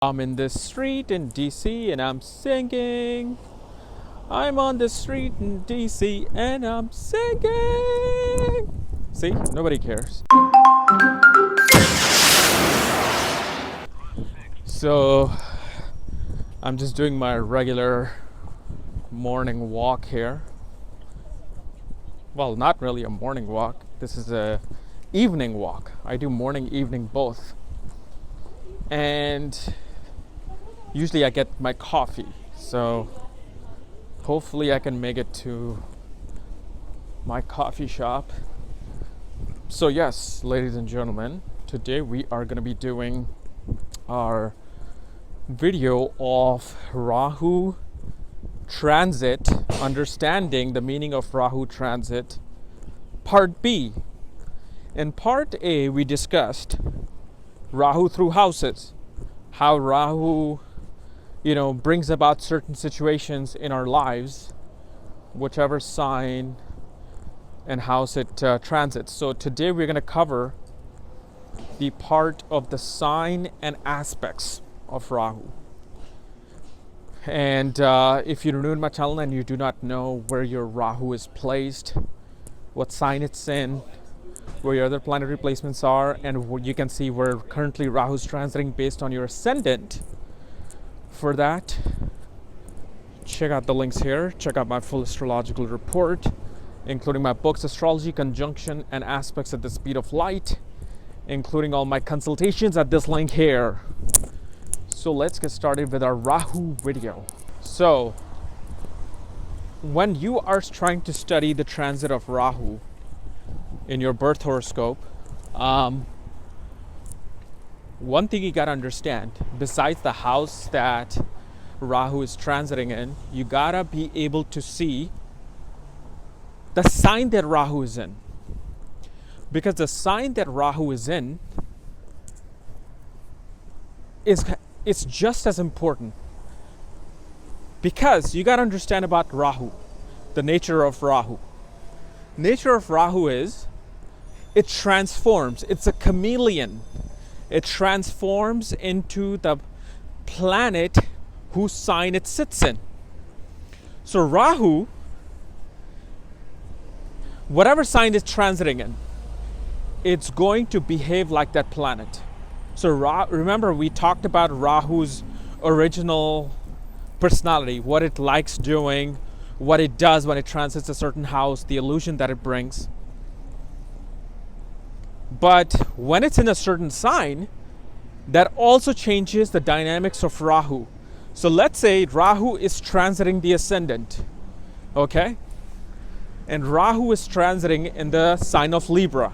I'm in this street in DC and I'm singing. I'm on the street in DC and I'm singing. See, nobody cares. So I'm just doing my regular morning walk here. Well, not really a morning walk. This is a evening walk. I do morning, evening both. And usually I get my coffee, so hopefully I can make it to my coffee shop. So yes, ladies and gentlemen, today we are going to be doing our video of Rahu Transit, understanding the meaning of Rahu Transit, Part B. In Part A, we discussed Rahu through houses, how Rahu brings about certain situations in our lives, whichever sign and house it transits. So today we're going to cover the part of the sign and aspects of Rahu. And if you're new in my channel and you do not know where your Rahu is placed, what sign it's in, where your other planetary placements are, and you can see where currently Rahu is transiting based on your ascendant. For that, check out the links here. Check out my full astrological report, including my books, Astrology, Conjunction, and Aspects at the Speed of Light, including all my consultations at this link here. So let's get started with our Rahu video. So, when you are trying to study the transit of Rahu in your birth horoscope, one thing you got to understand, besides the house that Rahu is transiting in, you got to be able to see the sign that Rahu is in. Because the sign that Rahu is in it's just as important. Because you got to understand about Rahu, the nature of Rahu. Nature of Rahu is, it transforms. It's a chameleon. It transforms into the planet whose sign it sits in. So Rahu, whatever sign it's transiting in, it's going to behave like that planet. So remember, we talked about Rahu's original personality, what it likes doing, what it does when it transits a certain house, the illusion that it brings. But when it's in a certain sign, that also changes the dynamics of Rahu. So let's say Rahu is transiting the ascendant, okay? And Rahu is transiting in the sign of Libra,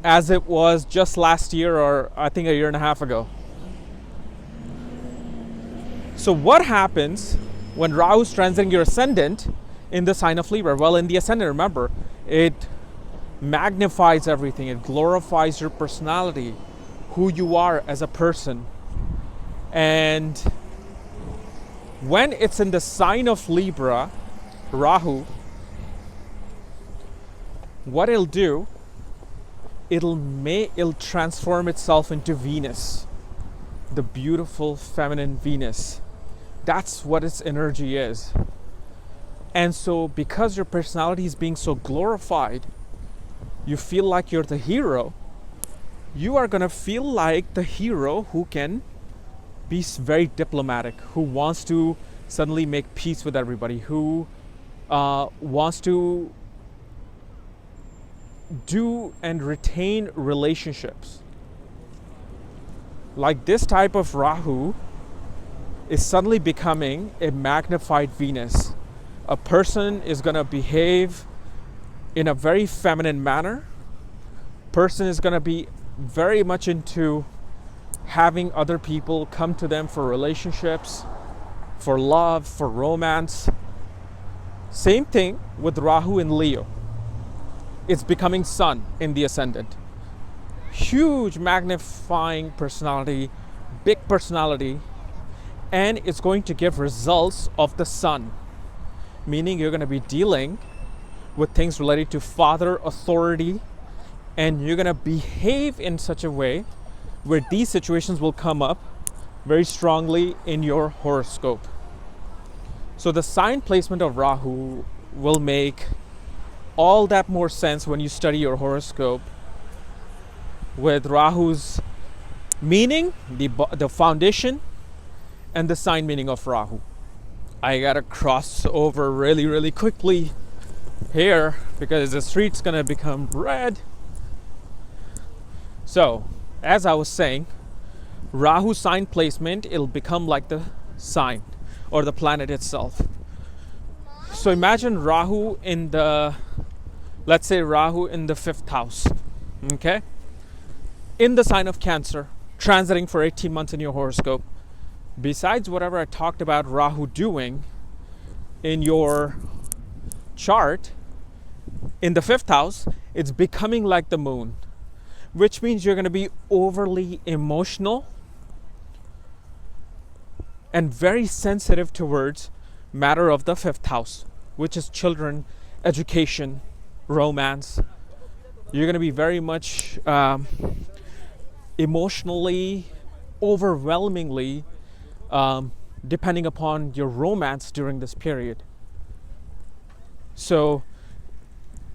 as it was just last year, or I think a year and a half ago. So what happens when Rahu is transiting your ascendant in the sign of Libra? Well, in the ascendant, remember, it magnifies everything. It glorifies your personality, who you are as a person. And when it's in the sign of Libra, Rahu, what it'll do, it'll transform itself into Venus, the beautiful feminine Venus. That's what its energy is. And so because your personality is being so glorified, you feel like you're the hero. You are going to feel like the hero who can be very diplomatic, who wants to suddenly make peace with everybody, who wants to do and retain relationships. Like this type of Rahu is suddenly becoming a magnified Venus. A person is going to behave in a very feminine manner. Person is going to be very much into having other people come to them for relationships, for love, for romance. Same thing with Rahu in Leo. It's becoming Sun in the ascendant. Huge magnifying personality, big personality, and it's going to give results of the Sun. Meaning you're going to be dealing with things related to father authority, and you're going to behave in such a way where these situations will come up very strongly in your horoscope. So the sign placement of Rahu will make all that more sense when you study your horoscope with Rahu's meaning, the foundation, and the sign meaning of Rahu. I gotta cross over really quickly here because the street's gonna become red. So, as I was saying, Rahu sign placement, it'll become like the sign or the planet itself. So imagine Rahu in the, let's say Rahu in the 5th house, okay? In the sign of Cancer, transiting for 18 months in your horoscope. Besides whatever I talked about Rahu doing in your chart, in the 5th house, it's becoming like the moon, which means you're going to be overly emotional and very sensitive towards matter of the 5th house, which is children, education, romance. You're going to be very much emotionally, overwhelmingly depending upon your romance during this period. So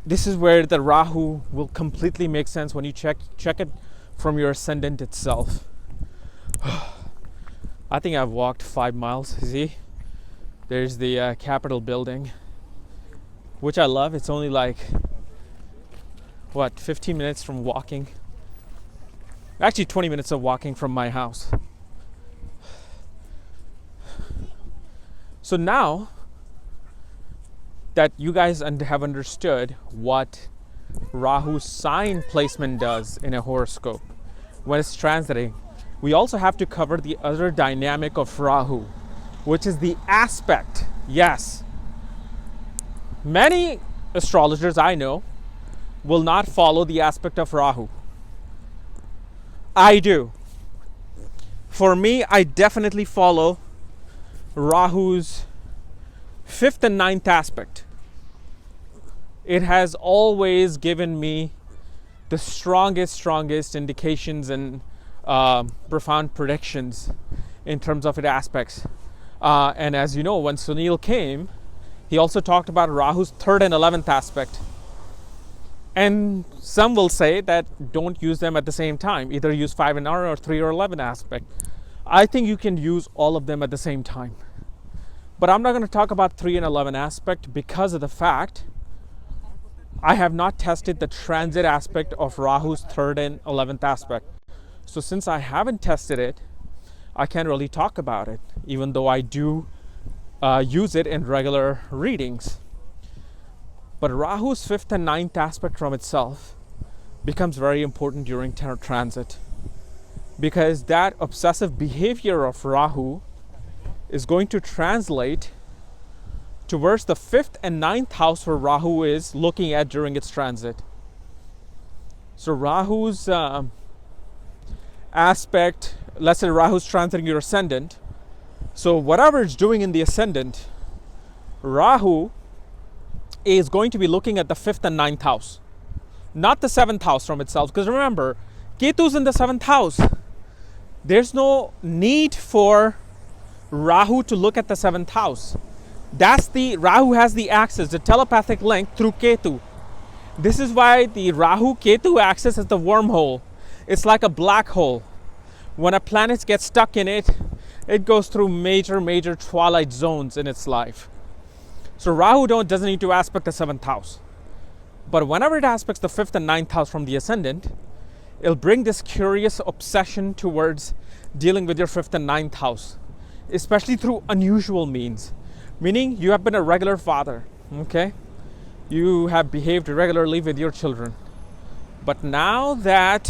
this is where the Rahu will completely make sense when you check it from your ascendant itself. I think I've walked 5 miles. See, there's the Capitol building, which I love. It's only like 15 minutes from walking. Actually 20 minutes of walking from my house. So now that you guys have understood what Rahu's sign placement does in a horoscope when it's transiting, we also have to cover the other dynamic of Rahu, which is the aspect. Yes, many astrologers I know will not follow the aspect of Rahu. I do. For me, I definitely follow Rahu's 5th and 9th aspect. It has always given me the strongest indications and profound predictions in terms of its aspects. And as you know, when Sunil came, he also talked about Rahu's 3rd and 11th aspect. And some will say that don't use them at the same time. Either use 5 and 9 or 3 or 11 aspect. I think you can use all of them at the same time. But I'm not going to talk about 3 and 11 aspect because of the fact I have not tested the transit aspect of Rahu's 3rd and 11th aspect. So since I haven't tested it, I can't really talk about it, even though I do use it in regular readings. But Rahu's 5th and 9th aspect from itself becomes very important during transit, because that obsessive behavior of Rahu is going to translate towards the 5th and 9th house where Rahu is looking at during its transit. So Rahu's aspect, let's say Rahu's transiting your ascendant. So whatever it's doing in the ascendant, Rahu is going to be looking at the 5th and 9th house, not the 7th house from itself. Because remember, Ketu's in the 7th house. There's no need for Rahu to look at the 7th house. Rahu has the axis, the telepathic link through Ketu. This is why the Rahu-Ketu axis is the wormhole. It's like a black hole. When a planet gets stuck in it, it goes through major twilight zones in its life. So Rahu doesn't need to aspect the 7th house. But whenever it aspects the 5th and 9th house from the ascendant, it'll bring this curious obsession towards dealing with your 5th and 9th house, especially through unusual means. Meaning you have been a regular father, okay? You have behaved regularly with your children. But now that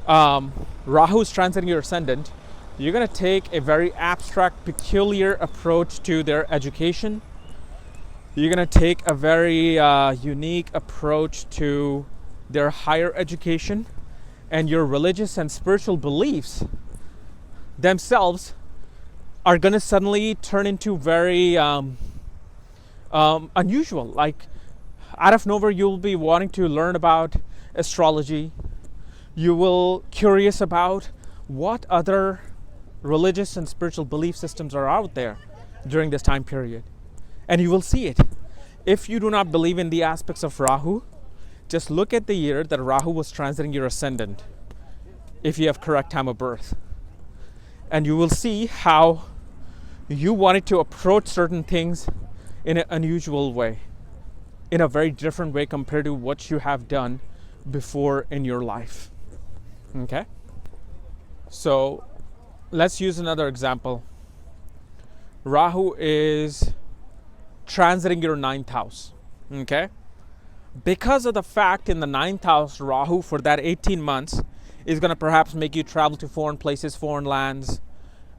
Rahu is transiting your ascendant, you're going to take a very abstract, peculiar approach to their education. You're going to take a very unique approach to their higher education, and your religious and spiritual beliefs themselves are going to suddenly turn into very unusual. Like out of nowhere, you'll be wanting to learn about astrology. You will curious about what other religious and spiritual belief systems are out there during this time period. And you will see it. If you do not believe in the aspects of Rahu, just look at the year that Rahu was transiting your ascendant, if you have correct time of birth. And you will see how you wanted to approach certain things in an unusual way, in a very different way compared to what you have done before in your life. Okay? So let's use another example. Rahu is transiting your 9th house. Okay? Because of the fact in the 9th house, Rahu for that 18 months is going to perhaps make you travel to foreign places, foreign lands.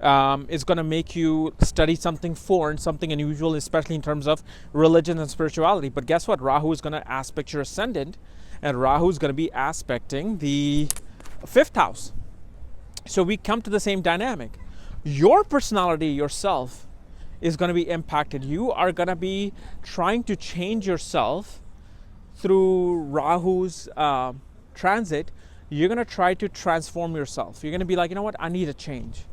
It's going to make you study something foreign, something unusual, especially in terms of religion and spirituality. But guess what? Rahu is going to aspect your ascendant, and Rahu is going to be aspecting the 5th house. So we come to the same dynamic. Your personality, yourself, is going to be impacted. You are going to be trying to change yourself through Rahu's transit. You're going to try to transform yourself. You're going to be like, you know what? I need a change.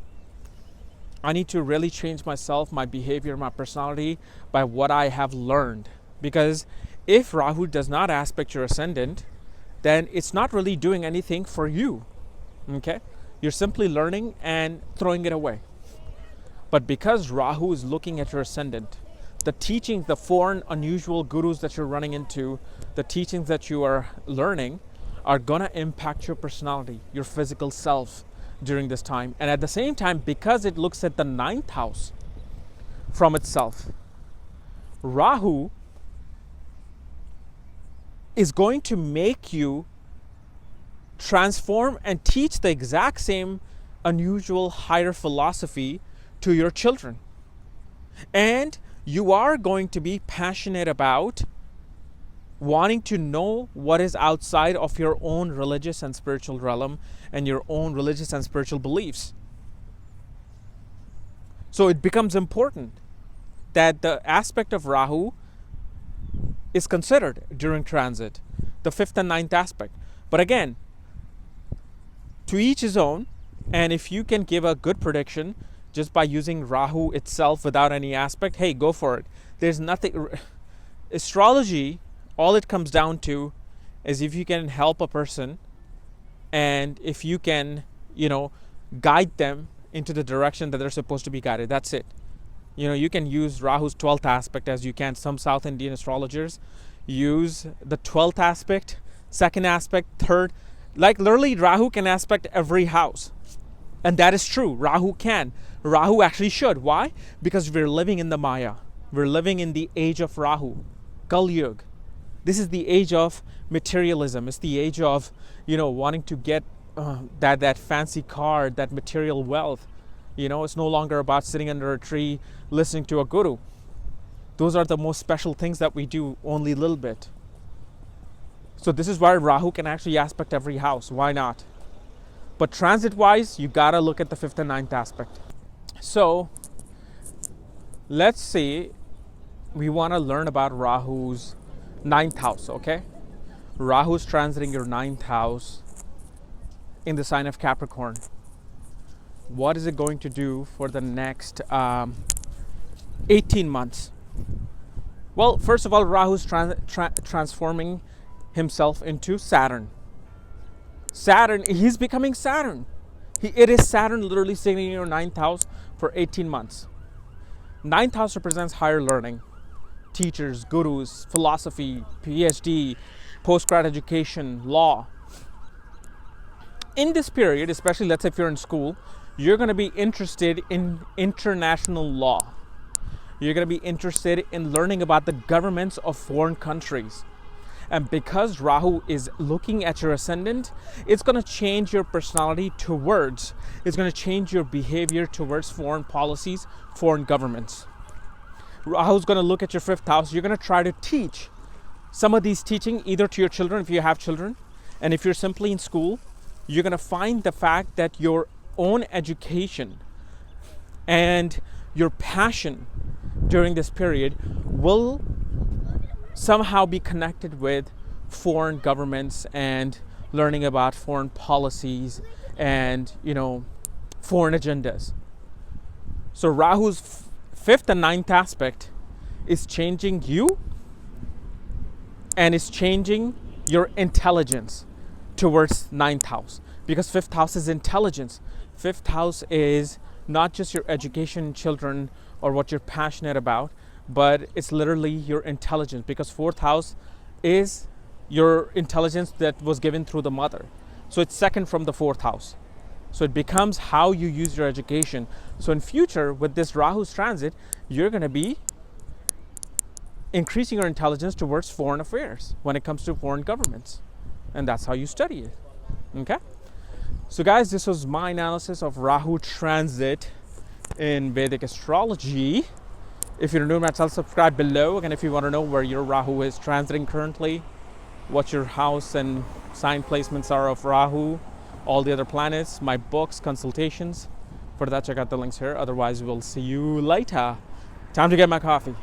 I need to really change myself, my behavior, my personality by what I have learned. Because if Rahu does not aspect your ascendant, then it's not really doing anything for you. Okay? You're simply learning and throwing it away. But because Rahu is looking at your ascendant, the teachings, the foreign, unusual gurus that you're running into, the teachings that you are learning are going to impact your personality, your physical self during this time. And at the same time, because it looks at the 9th house from itself, Rahu is going to make you transform and teach the exact same unusual higher philosophy to your children. And you are going to be passionate about wanting to know what is outside of your own religious and spiritual realm and your own religious and spiritual beliefs. So it becomes important that the aspect of Rahu is considered during transit, the 5th and 9th aspect. But again, to each his own, and if you can give a good prediction just by using Rahu itself without any aspect, hey, go for it. There's nothing. Astrology, all it comes down to is if you can help a person and if you can, guide them into the direction that they're supposed to be guided. That's it. You can use Rahu's 12th aspect as you can. Some South Indian astrologers use the 12th aspect, 2nd aspect, 3rd. Like literally Rahu can aspect every house. And that is true. Rahu can. Rahu actually should. Why? Because we're living in the Maya. We're living in the age of Rahu, Kal Yuga. This is the age of materialism. It's the age of, wanting to get that fancy car, that material wealth. It's no longer about sitting under a tree listening to a guru. Those are the most special things that we do only a little bit. So this is why Rahu can actually aspect every house. Why not? But transit-wise, you gotta look at the 5th and 9th aspect. So let's say we want to learn about Rahu's 9th house, okay? Rahu's transiting your 9th house in the sign of Capricorn. What is it going to do for the next 18 months? Well, first of all, Rahu's transforming himself into Saturn. Saturn, he's becoming Saturn. It is Saturn literally sitting in your 9th house for 18 months. 9th house represents higher learning. Teachers, gurus, philosophy, PhD, postgrad education, law. In this period, especially let's say if you're in school, you're going to be interested in international law. You're going to be interested in learning about the governments of foreign countries. And because Rahu is looking at your ascendant, it's going to change your personality towards, it's going to change your behavior towards foreign policies, foreign governments. Rahu's going to look at your 5th house. You're going to try to teach some of these teaching either to your children if you have children, and if you're simply in school, you're going to find the fact that your own education and your passion during this period will somehow be connected with foreign governments and learning about foreign policies and, foreign agendas. So Rahu's fifth and ninth aspect is changing you and is changing your intelligence towards ninth house, because fifth house is intelligence. Fifth house is not just your education, children, or what you're passionate about, but it's literally your intelligence, because fourth house is your intelligence that was given through the mother. So it's second from the fourth house. So it becomes how you use your education. So in future, with this Rahu's transit, you're going to be increasing your intelligence towards foreign affairs when it comes to foreign governments. And that's how you study it. Okay? So guys, this was my analysis of Rahu transit in Vedic astrology. If you're new to my channel, subscribe below. Again, if you want to know where your Rahu is transiting currently, what your house and sign placements are of Rahu, all the other planets, my books, consultations. For that, check out the links here. Otherwise, we'll see you later. Time to get my coffee.